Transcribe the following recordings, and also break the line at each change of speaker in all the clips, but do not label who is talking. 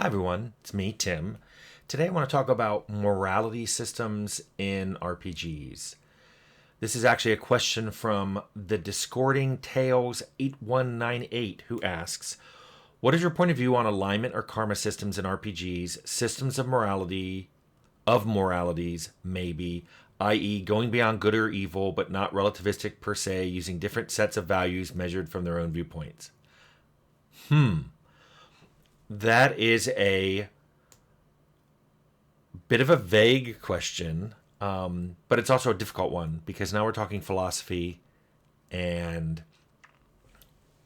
Hi, everyone. It's me, Tim. Today I want to talk about morality systems in RPGs. This is actually a question from the Discording Tales 8198, who asks, what is your point of view on alignment or karma systems in RPGs, systems of moralities, maybe, i.e., going beyond good or evil, but not relativistic per se, using different sets of values measured from their own viewpoints? That is a bit of a vague question, but it's also a difficult one because now we're talking philosophy and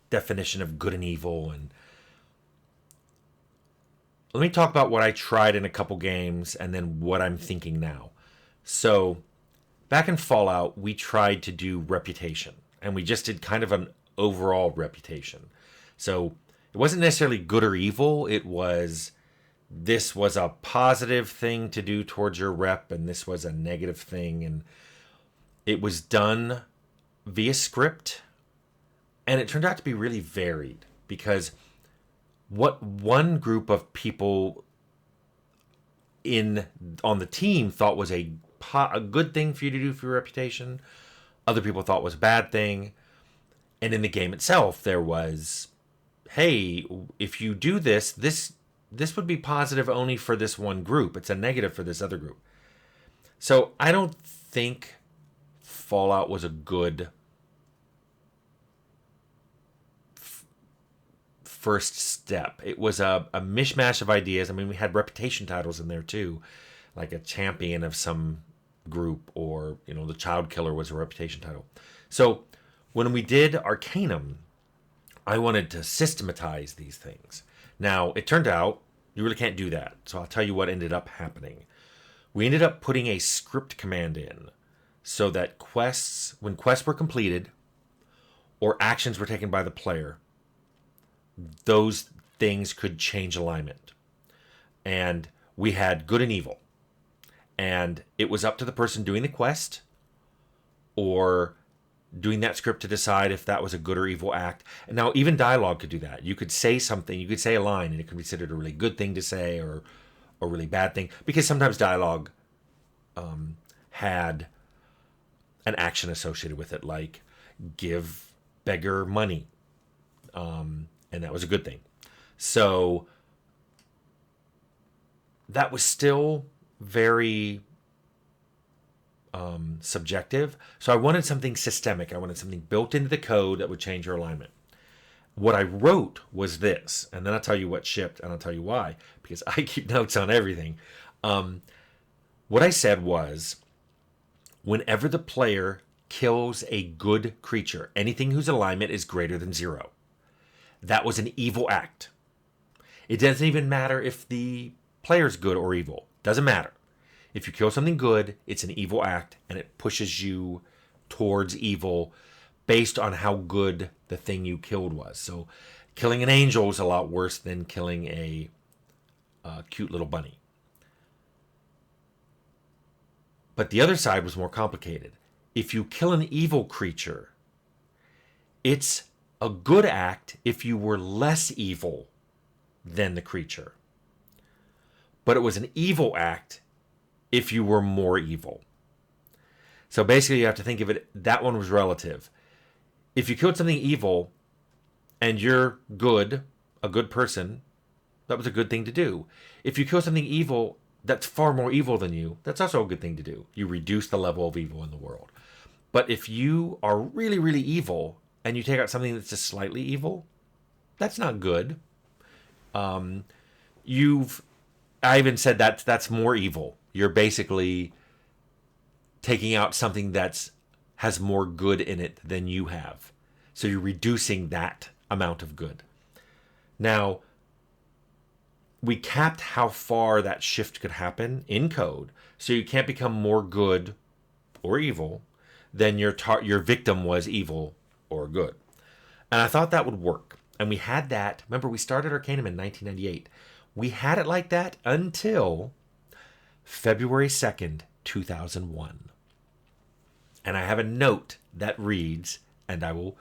definition of good and evil. And let me talk about what I tried in a couple games and then what I'm thinking now. So, back in Fallout, we tried to do reputation, and we just did kind of an overall reputation. So, it wasn't necessarily good or evil, it was this was a positive thing to do towards your rep and this was a negative thing, and it was done via script, and it turned out to be really varied because what one group of people in on the team thought was a good thing for you to do for your reputation, other people thought was a bad thing. And in the game itself there was, hey, if you do this would be positive only for this one group. It's a negative for this other group. So I don't think Fallout was a good first step. It was a mishmash of ideas. I mean, we had reputation titles in there too, like a champion of some group, or, the child killer was a reputation title. So when we did Arcanum, I wanted to systematize these things. Now, it turned out you really can't do that. So I'll tell you what ended up happening. We ended up putting a script command in so that when quests were completed or actions were taken by the player, those things could change alignment. And we had good and evil. And it was up to the person doing the quest or doing that script to decide if that was a good or evil act. And now even dialogue could do that. You could say something, you could say a line, and it could be considered a really good thing to say or a really bad thing. Because sometimes dialogue had an action associated with it, like give beggar money. And that was a good thing. So that was still very subjective. So I wanted something systemic. I wanted something built into the code that would change your alignment. What I wrote was this, and then I'll tell you what shipped, and I'll tell you why, because I keep notes on everything. What I said was, whenever the player kills a good creature, anything whose alignment is greater than 0, that was an evil act. It doesn't even matter if the player's good or evil. Doesn't matter. If you kill something good, it's an evil act, and it pushes you towards evil based on how good the thing you killed was. So killing an angel is a lot worse than killing a cute little bunny. But the other side was more complicated. If you kill an evil creature, it's a good act if you were less evil than the creature. But it was an evil act if you were more evil. So basically you have to think of it, that one was relative. If you killed something evil and you're good, a good person, that was a good thing to do. If you kill something evil that's far more evil than you, that's also a good thing to do. You reduce the level of evil in the world. But if you are really, really evil and you take out something that's just slightly evil, that's not good. I even said that's more evil. You're basically taking out something that has more good in it than you have. So you're reducing that amount of good. Now, we capped how far that shift could happen in code, so you can't become more good or evil than your victim was evil or good. And I thought that would work. And we had that. Remember, we started Arcanum in 1998. We had it like that until February 2nd, 2001. And I have a note that reads, and I'll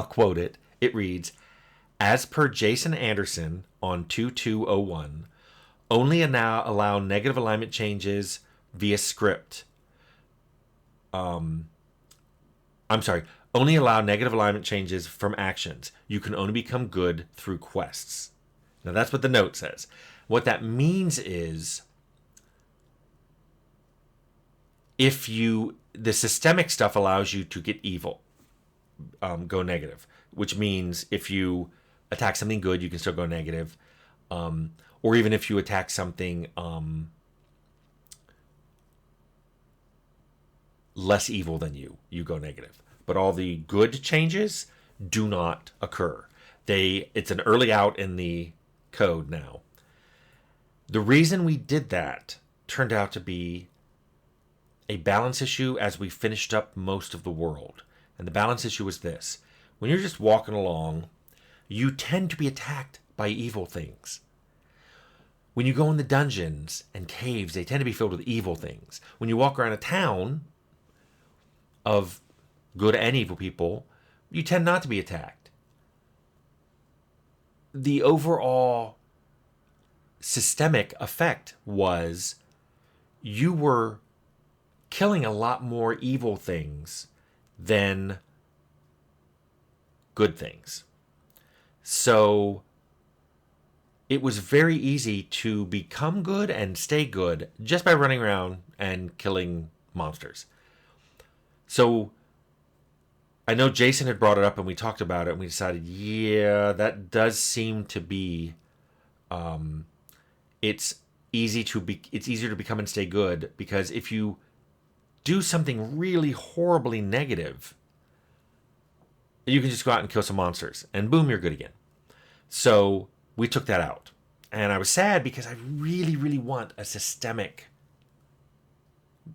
quote it. It reads, As per Jason Anderson on 2201, only now allow negative alignment changes via script. I'm sorry, only allow negative alignment changes from actions. You can only become good through quests. Now that's what the note says. What that means is the systemic stuff allows you to get evil, go negative, which means if you attack something good, you can still go negative. Or even if you attack something less evil than you go negative. But all the good changes do not occur. It's an early out in the code now. The reason we did that turned out to be a balance issue as we finished up most of the world. And the balance issue was this. When you're just walking along, you tend to be attacked by evil things. When you go in the dungeons and caves, they tend to be filled with evil things. When you walk around a town of good and evil people, you tend not to be attacked. The overall systemic effect was you were killing a lot more evil things than good things. So it was very easy to become good and stay good just by running around and killing monsters. So I know Jason had brought it up and we talked about it and we decided, yeah, that does seem to be it's easier to become and stay good, because if you do something really horribly negative, you can just go out and kill some monsters and boom, you're good again. So we took that out. And I was sad because I really, really want a systemic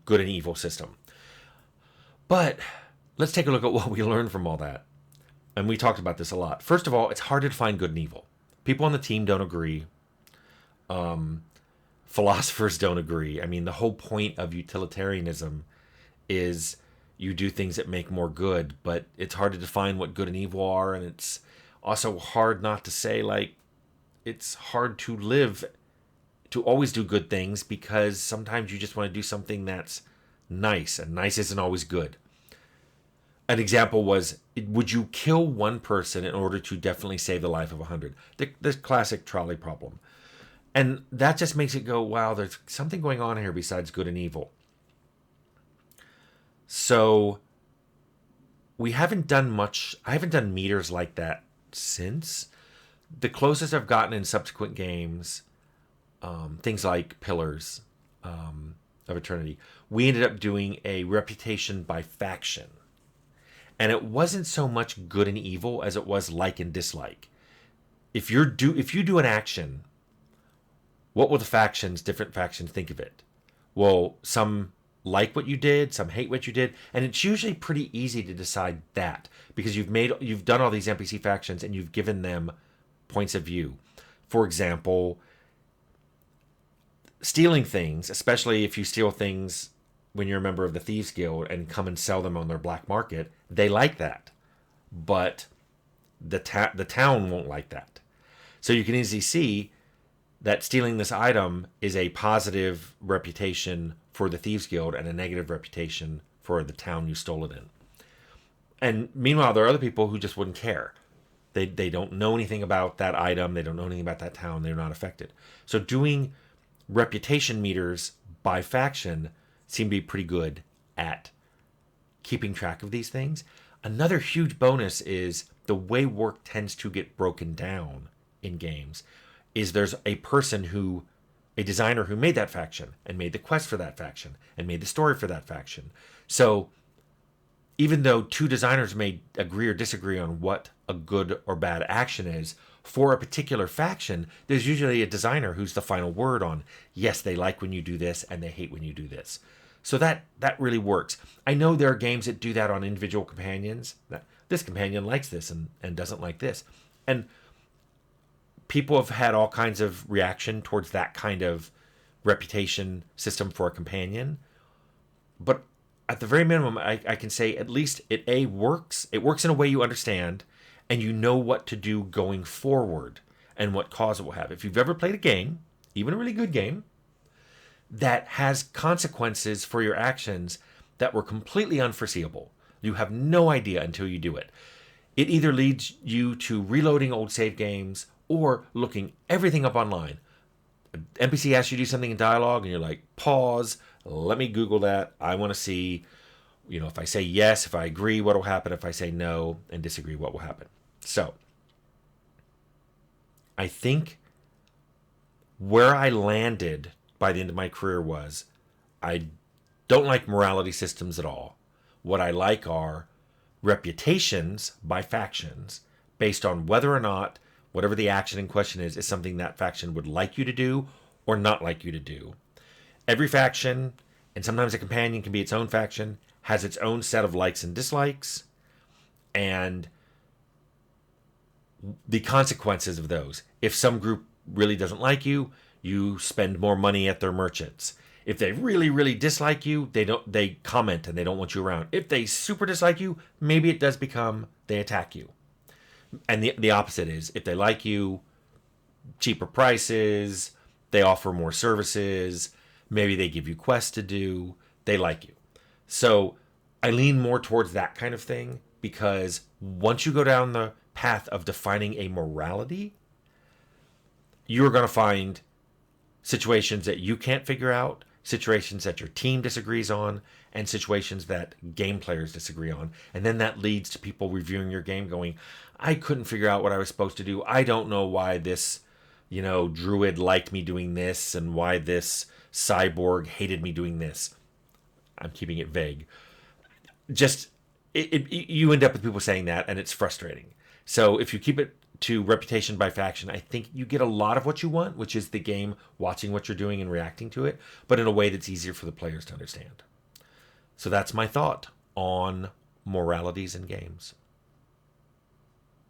good and evil system. But let's take a look at what we learned from all that. And we talked about this a lot. First of all, it's hard to define good and evil. People on the team don't agree. Philosophers don't agree. I mean, the whole point of utilitarianism is you do things that make more good, but it's hard to define what good and evil are, and it's also hard not to say, like, it's hard to live, to always do good things, because sometimes you just want to do something that's nice, and nice isn't always good. An example was, would you kill one person in order to definitely save the life of 100? The classic trolley problem. And that just makes it go, wow, there's something going on here besides good and evil. So we haven't done much. I haven't done meters like that since. The closest I've gotten in subsequent games, things like Pillars of Eternity, we ended up doing a reputation by faction. And it wasn't so much good and evil as it was like and dislike. If you do an action, what will different factions think of it? Well, some like what you did, some hate what you did, and it's usually pretty easy to decide that, because you've done all these NPC factions and you've given them points of view. For example, stealing things, especially if you steal things when you're a member of the Thieves Guild and come and sell them on their black market, they like that. But the town won't like that. So you can easily see that stealing this item is a positive reputation for the Thieves Guild and a negative reputation for the town you stole it in. And meanwhile, there are other people who just wouldn't care. They don't know anything about that item. They don't know anything about that town. They're not affected. So doing reputation meters by faction seem to be pretty good at keeping track of these things. Another huge bonus is the way work tends to get broken down in games is there's a designer who made that faction and made the quest for that faction and made the story for that faction. So even though two designers may agree or disagree on what a good or bad action is, for a particular faction, there's usually a designer who's the final word on, yes, they like when you do this and they hate when you do this. So that really works. I know there are games that do that on individual companions. This companion likes this and doesn't like this. And people have had all kinds of reaction towards that kind of reputation system for a companion. But at the very minimum, I can say at least it works. It works in a way you understand, and you know what to do going forward and what cause it will have. If you've ever played a game, even a really good game, that has consequences for your actions that were completely unforeseeable, you have no idea until you do it. It either leads you to reloading old save games or looking everything up online. NPC asks you to do something in dialogue and you're like, pause, let me Google that. I want to see, if I say yes, if I agree, what will happen. If I say no and disagree, what will happen. So I think where I landed by the end of my career was I don't like morality systems at all. What I like are reputations by factions based on whether or not whatever the action in question is something that faction would like you to do or not like you to do. Every faction, and sometimes a companion can be its own faction, has its own set of likes and dislikes, and the consequences of those. If some group really doesn't like you, you spend more money at their merchants. If they really, really dislike you, they comment and they don't want you around. If they super dislike you, maybe it does become they attack you. And the opposite is if they like you, cheaper prices, they offer more services, maybe they give you quests to do, they like you. So I lean more towards that kind of thing because once you go down the path of defining a morality, you're going to find situations that you can't figure out, situations that your team disagrees on, and situations that game players disagree on. And then that leads to people reviewing your game going, I couldn't figure out what I was supposed to do. I don't know why this, druid liked me doing this and why this cyborg hated me doing this. I'm keeping it vague. Just, you end up with people saying that, and it's frustrating. So if you keep it to reputation by faction, I think you get a lot of what you want, which is the game watching what you're doing and reacting to it, but in a way that's easier for the players to understand. So that's my thought on moralities in games.